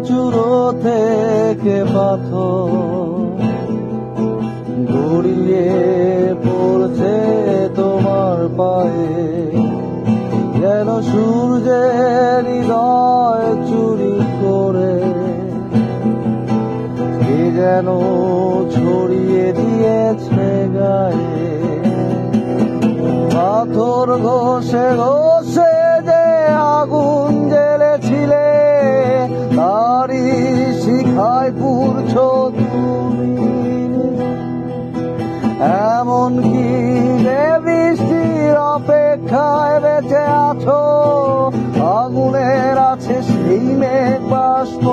চূড়ো থেকে পাথর গড়িয়ে পড়ছে তোমার পায়ে, যেন সূর্যের হৃদয় চুরি করে কে যেন ছড়িয়ে দিয়েছে গায়ে। পাথর ঘষে ঘষে যে আগুন জ্বেলেছিলে, তারই শিখায় পুড়ছো তুমি। এমন কি যে বৃষ্টির অপেক্ষায় বেঁচে আছো, আগুনের আছে সেই মেঘ বাষ্প।